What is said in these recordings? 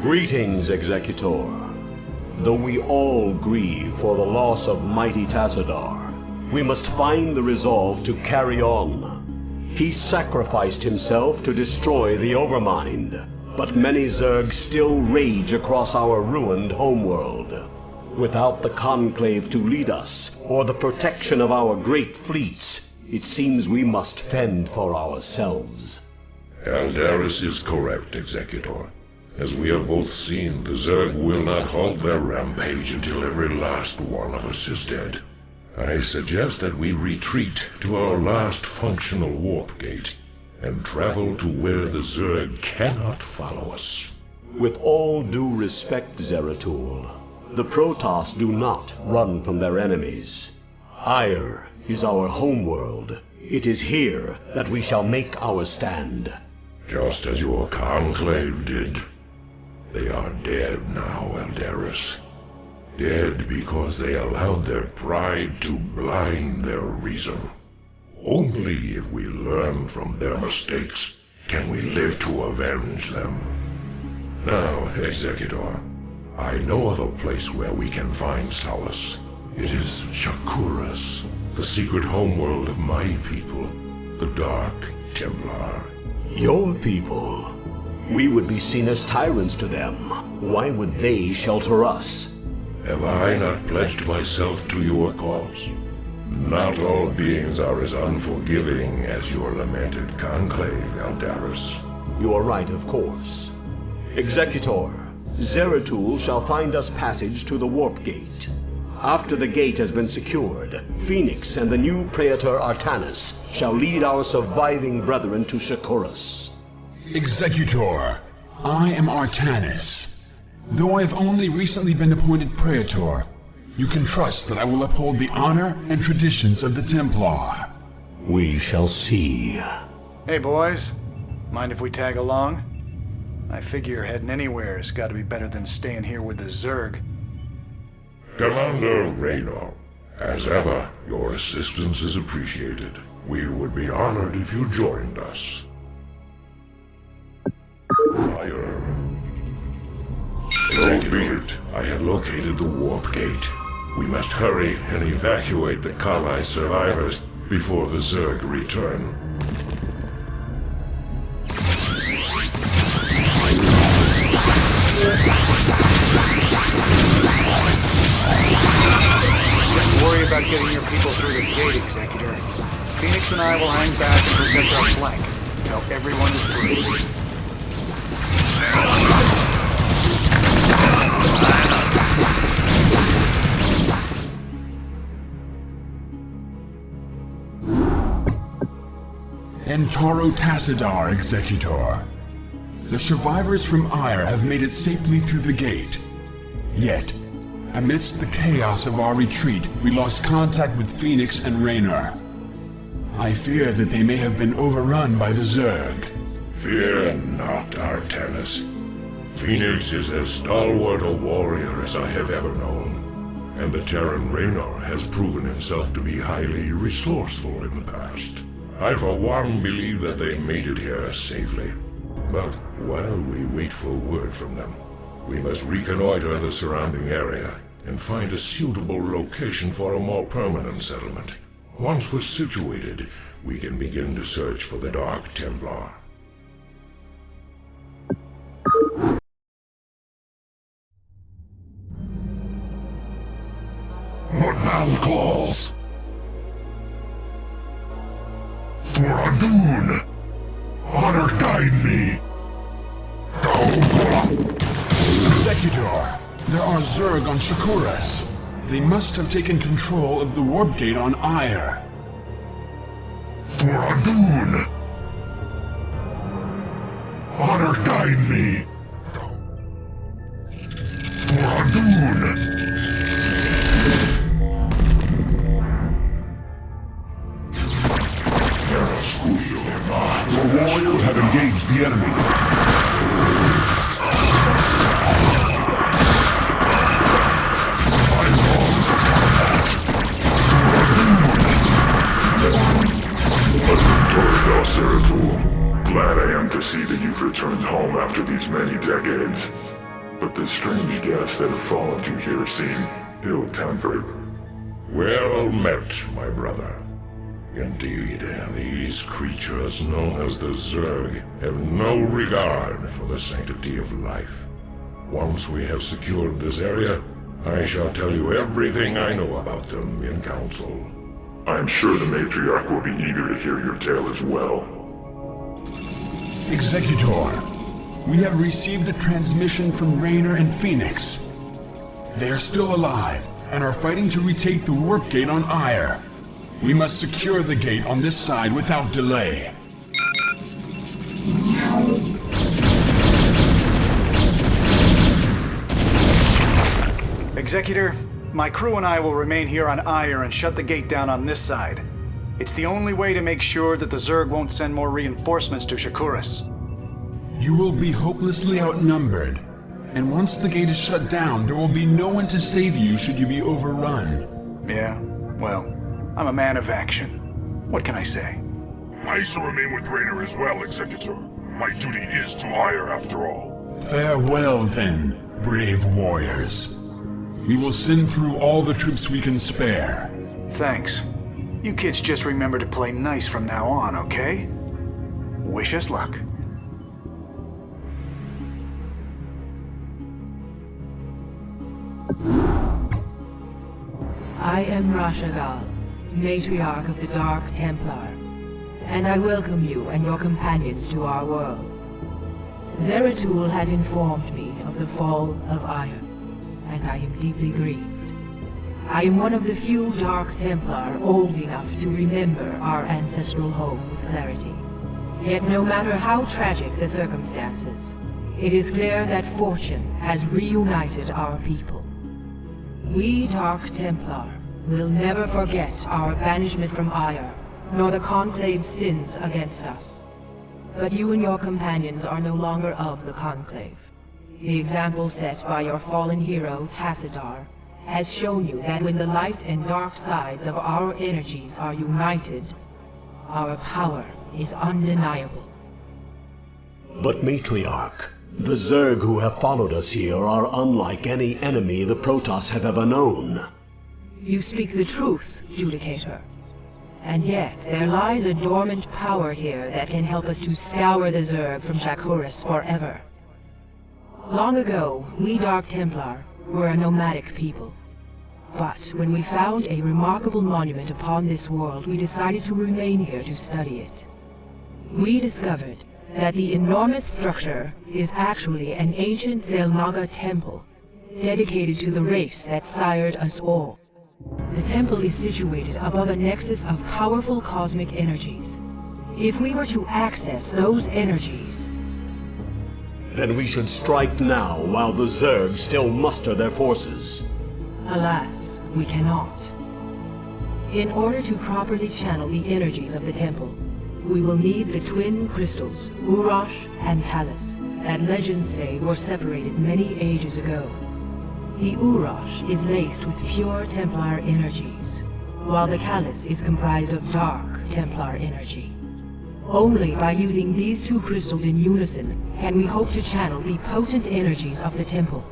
Greetings, Executor. Though we all grieve for the loss of mighty Tassadar, we must find the resolve to carry on. He sacrificed himself to destroy the Overmind, but many Zerg still rage across our ruined homeworld. Without the Conclave to lead us, or the protection of our great fleets, it seems we must fend for ourselves. Eldaris is correct, Executor. As we have both seen, the Zerg will not halt their rampage until every last one of us is dead. I suggest that we retreat to our last functional warp gate, and travel to where the Zerg cannot follow us. With all due respect, Zeratul, the Protoss do not run from their enemies. Ire is our homeworld. It is here that we shall make our stand. Just as your Conclave did. They are dead now, Eldaris. Dead because they allowed their pride to blind their reason. Only if we learn from their mistakes can we live to avenge them. Now, Executor, I know of a place where we can find solace. It is Shakuras, the secret homeworld of my people, the Dark Templar. Your people? We would be seen as tyrants to them. Why would they shelter us? Have I not pledged myself to your cause? Not all beings are as unforgiving as your lamented Conclave, Eldaris. You are right, of course. Executor, Zeratul shall find us passage to the Warp Gate. After the gate has been secured, Phoenix and the new Praetor Artanis shall lead our surviving brethren to Shakuras. Executor, I am Artanis. Though I have only recently been appointed Praetor, you can trust that I will uphold the honor and traditions of the Templar. We shall see. Hey boys, mind if we tag along? I figure heading anywhere has got to be better than staying here with the Zerg. Commander Raynor, as ever, your assistance is appreciated. We would be honored if you joined us. Fire. So be it. I have located the warp gate. We must hurry and evacuate the Kali survivors before the Zerg return. Don't worry about getting your people through the gate, Executor. Phoenix and I will hang back and protect our flank until everyone is free. Entaro Tassadar, Executor. The survivors from Ire have made it safely through the gate. Yet, amidst the chaos of our retreat, we lost contact with Phoenix and Raynor. I fear that they may have been overrun by the Zerg. Fear not, Artanis. Phoenix is as stalwart a warrior as I have ever known, and the Terran Raynor has proven himself to be highly resourceful in the past. I for one believe that they made it here safely. But while we wait for word from them, we must reconnoiter the surrounding area and find a suitable location for a more permanent settlement. Once we're situated, we can begin to search for the Dark Templar. What now calls? For Adun! Honor guide me! Executor, there are Zerg on Shakuras. They must have taken control of the warp gate on Ire. For Adun! Honor guide me! For Adun! The warriors have engaged the enemy. I long for combat. Zeratul. Glad I am to see that you've returned home after these many decades. but the strange gas that have fallen to here seem ill-tempered. Well met, my brother. Indeed, these creatures known as the Zerg have no regard for the sanctity of life. Once we have secured this area, I shall tell you everything I know about them in council. I'm sure the Matriarch will be eager to hear your tale as well. Executor, we have received a transmission from Raynor and Phoenix. They are still alive and are fighting to retake the warp gate on Ire. We must secure the gate on this side without delay. Executor, my crew and I will remain here on Ire and shut the gate down on this side. It's the only way to make sure that the Zerg won't send more reinforcements to Shakuras. You will be hopelessly outnumbered, and once the gate is shut down, there will be no one to save you should you be overrun. Yeah, well, I'm a man of action. What can I say? I shall remain with Raynor as well, Executor. My duty is to Ire after all. Farewell then, brave warriors. We will send through all the troops we can spare. Thanks. You kids just remember to play nice from now on, okay? Wish us luck. I am Rashagal, Matriarch of the Dark Templar, and I welcome you and your companions to our world. Zeratul has informed me of the fall of Ire, and I am deeply grieved. I am one of the few Dark Templar old enough to remember our ancestral home with clarity. Yet no matter how tragic the circumstances, it is clear that fortune has reunited our people. We Dark Templar will never forget our banishment from Ire, nor the Conclave's sins against us. But you and your companions are no longer of the Conclave. The example set by your fallen hero, Tassadar, has shown you that when the light and dark sides of our energies are united, our power is undeniable. But Matriarch, the Zerg who have followed us here are unlike any enemy the Protoss have ever known. You speak the truth, Judicator. And yet, there lies a dormant power here that can help us to scour the Zerg from Shakuras forever. Long ago, we Dark Templar were a nomadic people. But when we found a remarkable monument upon this world, we decided to remain here to study it. We discovered that the enormous structure is actually an ancient Zelnaga temple, dedicated to the race that sired us all. The temple is situated above a nexus of powerful cosmic energies. If we were to access those energies, Then we should strike now while the Zerg still muster their forces. alas, we cannot. In order to properly channel the energies of the temple, we will need the twin crystals, Urash and Callus, that legends say were separated many ages ago. The Urash is laced with pure Templar energies, while the Callus is comprised of dark Templar energy. Only by using these two crystals in unison can we hope to channel the potent energies of the temple.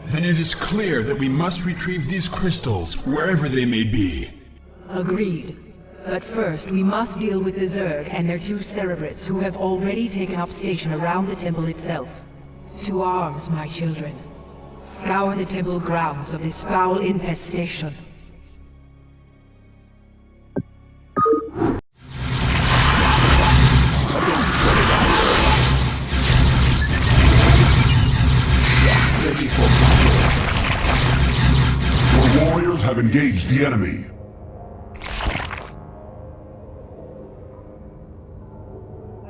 Then it is clear that we must retrieve these crystals wherever they may be. Agreed. But first, we must deal with the Zerg and their two Cerebrates who have already taken up station around the temple itself. To arms, my children. Scour the temple grounds of this foul infestation. Ready for battle. Your warriors have engaged the enemy.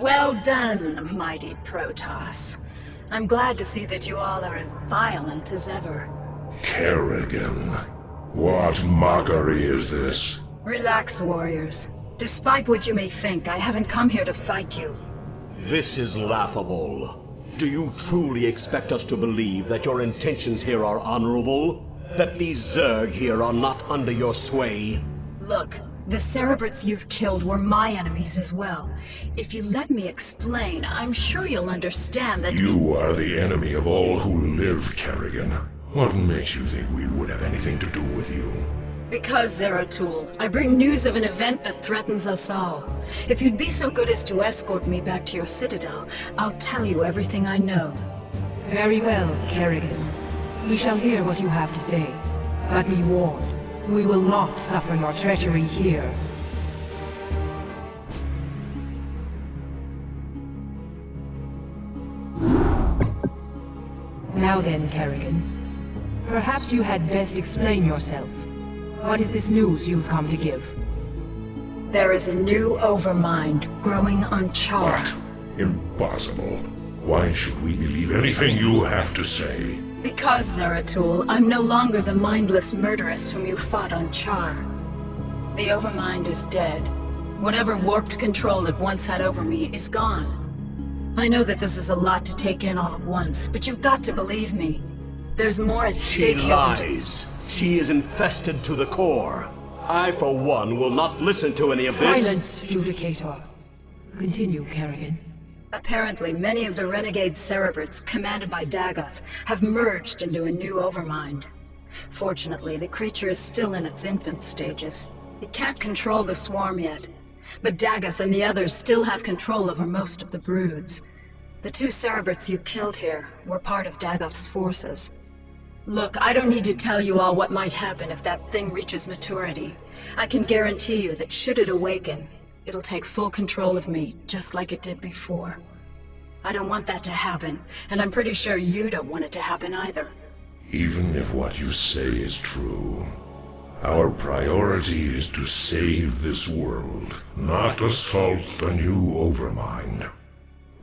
Well done, mighty Protoss. I'm glad to see that you all are as violent as ever. Kerrigan, what mockery is this? Relax, warriors. Despite what you may think, I haven't come here to fight you. This is laughable. Do you truly expect us to believe that your intentions here are honorable? That these Zerg here are not under your sway? Look, The Cerebrates you've killed were my enemies as well. If you let me explain, I'm sure you'll understand that— You are the enemy of all who live, Kerrigan. What makes you think we would have anything to do with you? Because, Zeratul, I bring news of an event that threatens us all. If you'd be so good as to escort me back to your citadel, I'll tell you everything I know. Very well, Kerrigan. We shall hear what you have to say. But be warned, we will not suffer your treachery here. Now then, Kerrigan. Perhaps you had best explain yourself. What is this news you've come to give? There is a new Overmind growing on Char. What? Impossible. Why should we believe anything you have to say? Because, Zeratul, I'm no longer the mindless murderess whom you fought on Char. The Overmind is dead. Whatever warped control it once had over me is gone. I know that this is a lot to take in all at once, but you've got to believe me. There's more at stake She here than— lies. She is infested to the core. I, for one, will not listen to any of this. Silence, Judicator. Continue, Kerrigan. Apparently, many of the renegade Cerebrates, commanded by Dagoth, have merged into a new Overmind. Fortunately, the creature is still in its infant stages. It can't control the swarm yet, but Dagoth and the others still have control over most of the broods. The 2 Cerebrates you killed here were part of Dagoth's forces. Look, I don't need to tell you all what might happen if that thing reaches maturity. I can guarantee you that should it awaken, it'll take full control of me, just like it did before. I don't want that to happen, and I'm pretty sure you don't want it to happen either. Even if what you say is true, our priority is to save this world, not assault the new Overmind.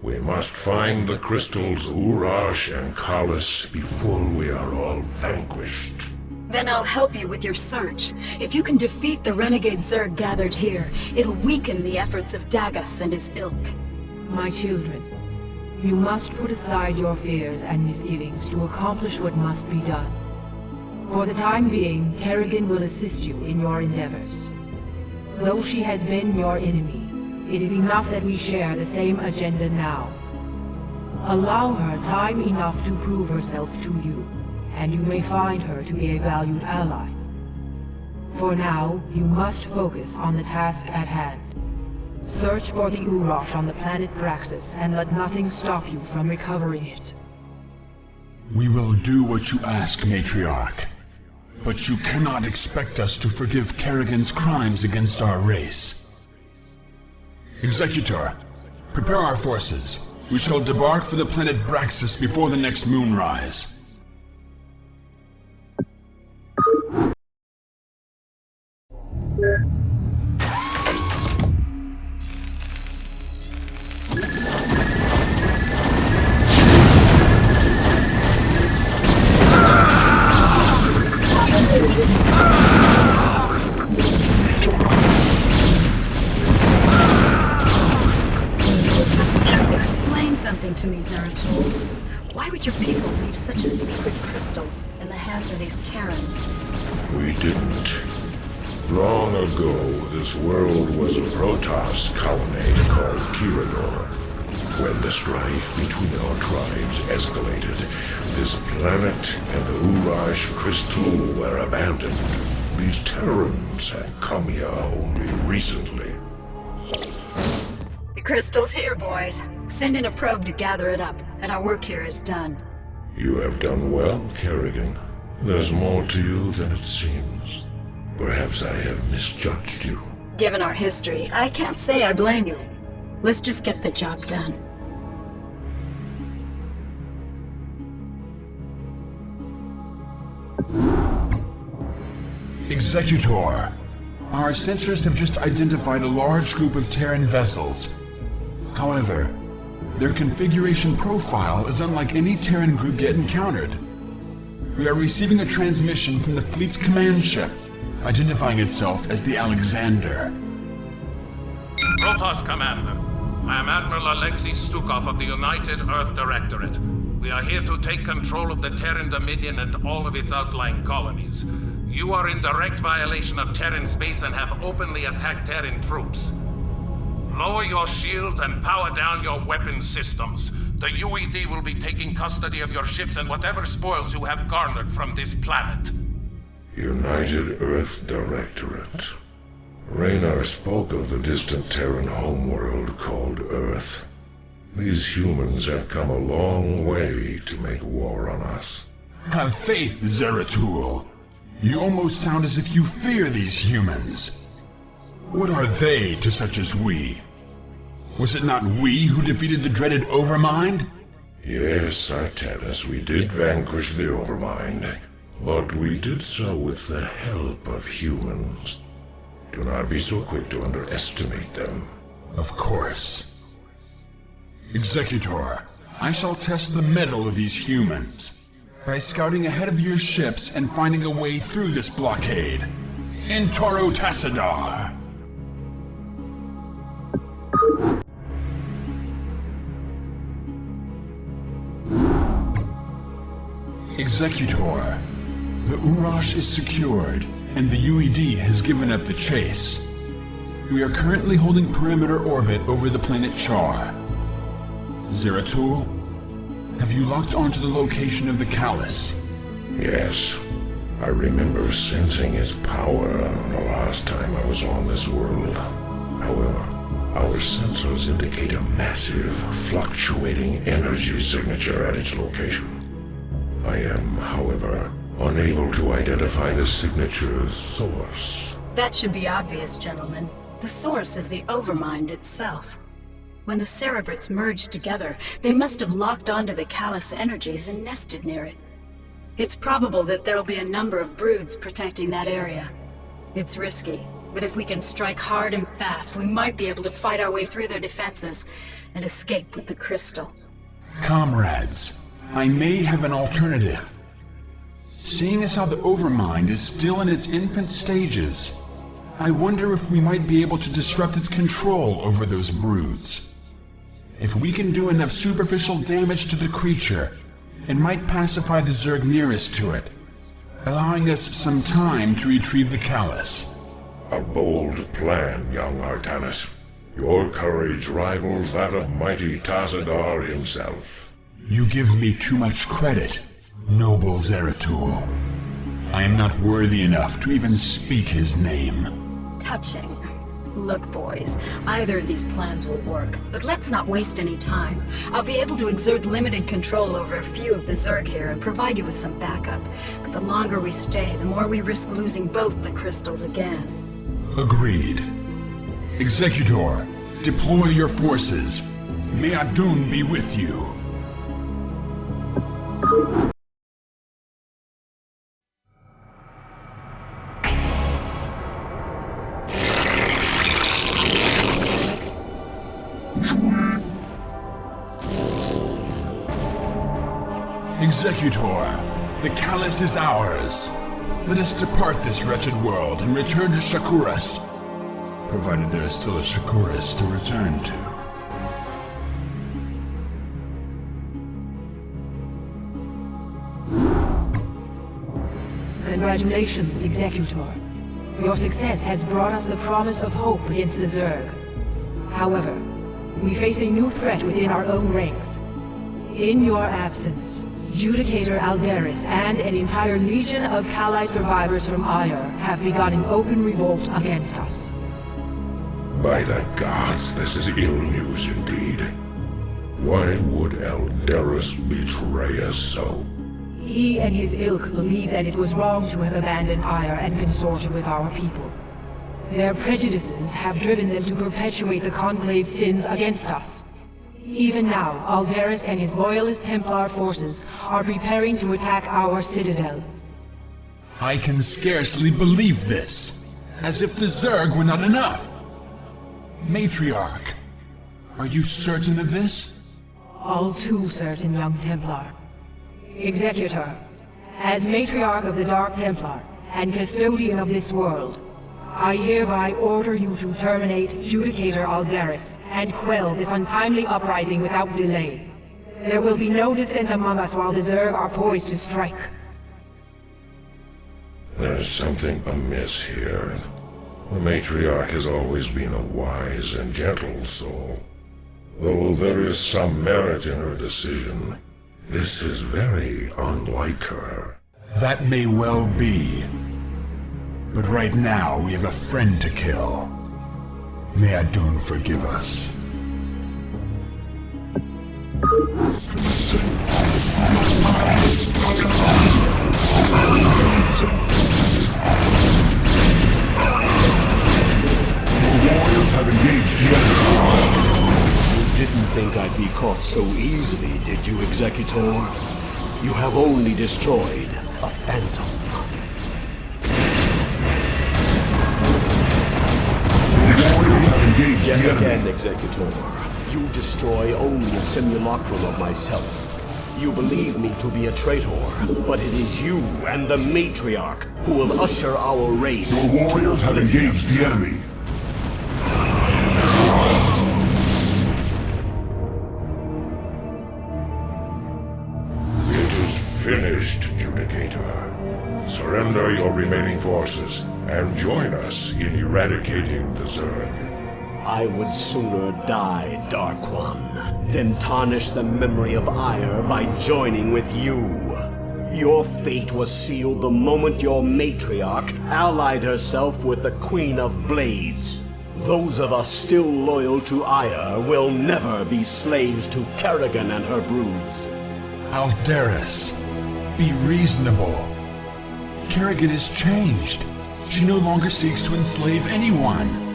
We must find the crystals Urash and Kalis before we are all vanquished. Then I'll help you with your search. If you can defeat the renegade Zerg gathered here, it'll weaken the efforts of Dagoth and his ilk. My children, you must put aside your fears and misgivings to accomplish what must be done. For the time being, Kerrigan will assist you in your endeavors. Though she has been your enemy, it is enough that we share the same agenda now. Allow her time enough to prove herself to you, and you may find her to be a valued ally. For now, you must focus on the task at hand. Search for the Urash on the planet Braxis, and let nothing stop you from recovering it. We will do what you ask, Matriarch. But you cannot expect us to forgive Kerrigan's crimes against our race. Executor, prepare our forces. We shall debark for the planet Braxis before the next moonrise. Explain something to me, Zeratul. Why would your people leave such a secret crystal in the hands of these Terrans? We didn't. Long ago, this world was a Protoss colony called Kirador. When the strife between our tribes escalated, this planet and the Urash crystal were abandoned. These Terrans had come here only recently. The crystal's here, boys. Send in a probe to gather it up, and our work here is done. You have done well, Kerrigan. There's more to you than it seems. Perhaps I have misjudged you. Given our history, I can't say I blame you. Let's just get the job done. Executor, our sensors have just identified a large group of Terran vessels. However, their configuration profile is unlike any Terran group yet encountered. We are receiving a transmission from the fleet's command ship, identifying itself as the Alexander. Protoss Commander, I am Admiral Alexei Stukov of the United Earth Directorate. We are here to take control of the Terran Dominion and all of its outlying colonies. You are in direct violation of Terran space and have openly attacked Terran troops. Lower your shields and power down your weapon systems. The UED will be taking custody of your ships and whatever spoils you have garnered from this planet. United Earth Directorate. Raynar spoke of the distant Terran homeworld called Earth. These humans have come a long way to make war on us. Have faith, Zeratul. You almost sound as if you fear these humans. What are they to such as we? Was it not we who defeated the dreaded Overmind? Yes, Artanis, we did vanquish the Overmind, but we did so with the help of humans. Do not be so quick to underestimate them. Of course. Executor, I shall test the mettle of these humans by scouting ahead of your ships and finding a way through this blockade. In Toro Tassadar! Executor, the Urash is secured, and the UED has given up the chase. We are currently holding perimeter orbit over the planet Char. Zeratul, have you locked onto the location of the Callus? Yes, I remember sensing its power the last time I was on this world. However, our sensors indicate a massive, fluctuating energy signature at its location. I am, however, unable to identify the signature's source. That should be obvious, gentlemen. The source is the Overmind itself. When the Cerebrates merged together, they must have locked onto the Callus energies and nested near it. It's probable that there'll be a number of broods protecting that area. It's risky, but if we can strike hard and fast, we might be able to fight our way through their defenses and escape with the crystal. Comrades, I may have an alternative. Seeing as how the Overmind is still in its infant stages, I wonder if we might be able to disrupt its control over those broods. If we can do enough superficial damage to the creature, it might pacify the Zerg nearest to it, allowing us some time to retrieve the Callus. A bold plan, young Artanis. Your courage rivals that of mighty Tassadar himself. You give me too much credit, noble Zeratul. I am not worthy enough to even speak his name. Touching. Look, boys, either of these plans will work, but let's not waste any time. I'll be able to exert limited control over a few of the Zerg here and provide you with some backup. But the longer we stay, the more we risk losing both the crystals again. Agreed. Executor, deploy your forces. May Adun be with you. Executor, the Callus is ours. Let us depart this wretched world and return to Shakuras, provided there is still a Shakuras to return to. Congratulations, Executor. Your success has brought us the promise of hope against the Zerg. However, we face a new threat within our own ranks. In your absence, Judicator Alderis and an entire legion of Kali survivors from Ire have begun an open revolt against us. By the gods, this is ill news indeed. Why would Alderis betray us so? He and his ilk believe that it was wrong to have abandoned Ire and consorted with our people. Their prejudices have driven them to perpetuate the Conclave's sins against us. Even now, Alderis and his loyalist Templar forces are preparing to attack our citadel. I can scarcely believe this, as if the Zerg were not enough. Matriarch, are you certain of this? All too certain, young Templar. Executor, as Matriarch of the Dark Templar and Custodian of this world, I hereby order you to terminate Judicator Alderis and quell this untimely uprising without delay. There will be no dissent among us while the Zerg are poised to strike. There's something amiss here. The matriarch has always been a wise and gentle soul. Though there is some merit in her decision, this is very unlike her. That may well be. But right now, we have a friend to kill. May Adun forgive us. The warriors have engaged the enemy. You didn't think I'd be caught so easily, did you, Executor? You have only destroyed a phantom. The warriors have engaged the Yet enemy. again, Executor, you destroy only a simulacrum of myself. You believe me to be a traitor, but it is you and the matriarch who will usher our race. The warriors have engaged the enemy. It is finished, Judicator. Surrender your remaining forces and join us in eradicating the Zerg. I would sooner die, Dark One, than tarnish the memory of Ire by joining with you. Your fate was sealed the moment your matriarch allied herself with the Queen of Blades. Those of us still loyal to Ire will never be slaves to Kerrigan and her broods. Aldaris, be reasonable. Kerrigan has changed. She no longer seeks to enslave anyone.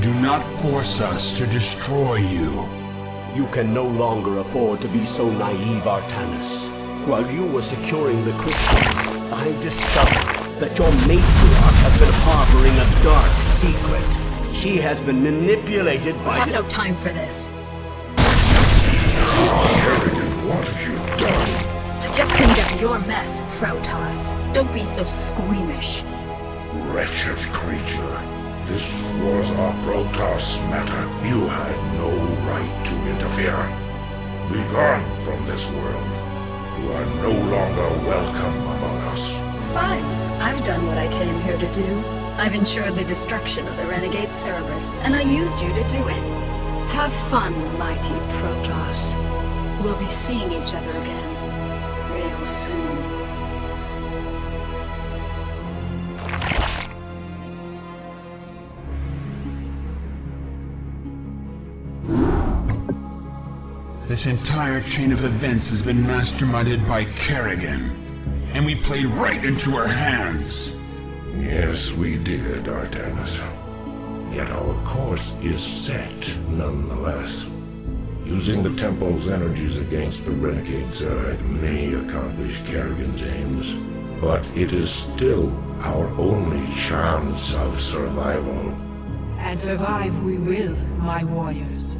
Do not force us to destroy you. You can no longer afford to be so naive, Artanis. While you were securing the crystals, I discovered that your matriarch has been harboring a dark secret. She has been manipulated by I have no time for this. Kerrigan, what have you done? I just cleaned up your mess, Protoss. Don't be so squeamish. Wretched creature. This was a Protoss matter. You had no right to interfere. Be gone from this world. You are no longer welcome among us. Fine. I've done what I came here to do. I've ensured the destruction of the renegade Cerebrits, and I used you to do it. Have fun, mighty Protoss. We'll be seeing each other again real soon. This entire chain of events has been masterminded by Kerrigan, and we played right into her hands. Yes, we did, Artanis. Yet our course is set, nonetheless. Using the Temple's energies against the Renegade Zerg may accomplish Kerrigan's aims, but it is still our only chance of survival. And survive we will, my warriors.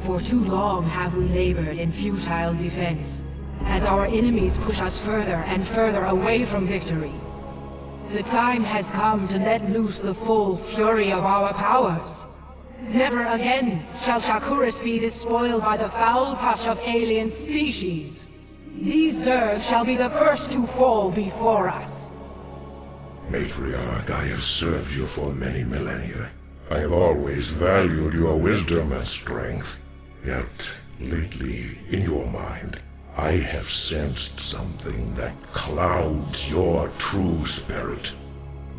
For too long have we labored in futile defense, as our enemies push us further and further away from victory. The time has come to let loose the full fury of our powers. Never again shall Shakuris be despoiled by the foul touch of alien species. These Zerg shall be the first to fall before us. Matriarch, I have served you for many millennia. I have always valued your wisdom and strength. Yet, lately, in your mind, I have sensed something that clouds your true spirit.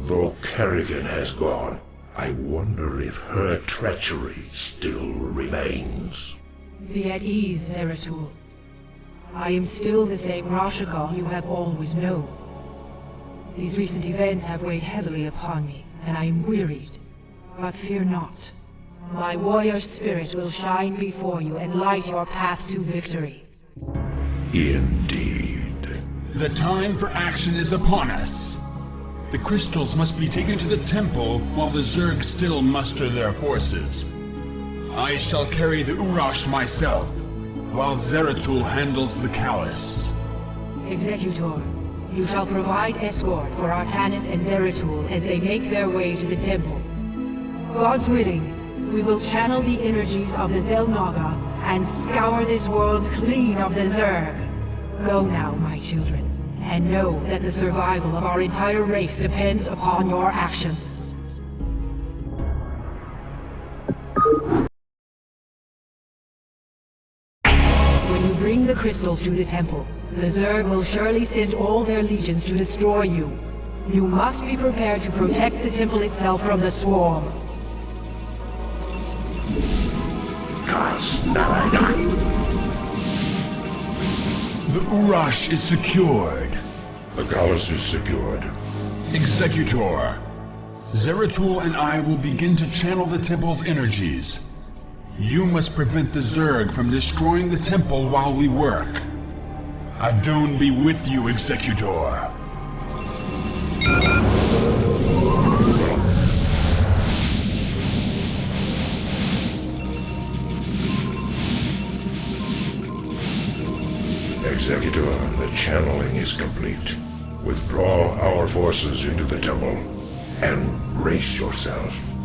Though Kerrigan has gone, I wonder if her treachery still remains. Be at ease, Zeratul. I am still the same Rashagal you have always known. These recent events have weighed heavily upon me, and I am wearied. But fear not. My warrior spirit will shine before you and light your path to victory. Indeed. The time for action is upon us. The crystals must be taken to the temple while the Zerg still muster their forces. I shall carry the Urash myself, while Zeratul handles the Callus. Executor, you shall provide escort for Artanis and Zeratul as they make their way to the temple. God's willing, we will channel the energies of the Zelnaga and scour this world clean of the Zerg. Go now, my children, And know that the survival of our entire race depends upon your actions. When you bring the crystals to the temple, the Zerg will surely send all their legions to destroy you. You must be prepared to protect the temple itself from the swarm. The Urash is secured. The Gallus is secured. Executor, Zeratul and I will begin to channel the temple's energies. You must prevent the Zerg from destroying the temple while we work. Adon be with you, Executor. Executor, the channeling is complete. Withdraw our forces into the temple and brace yourself.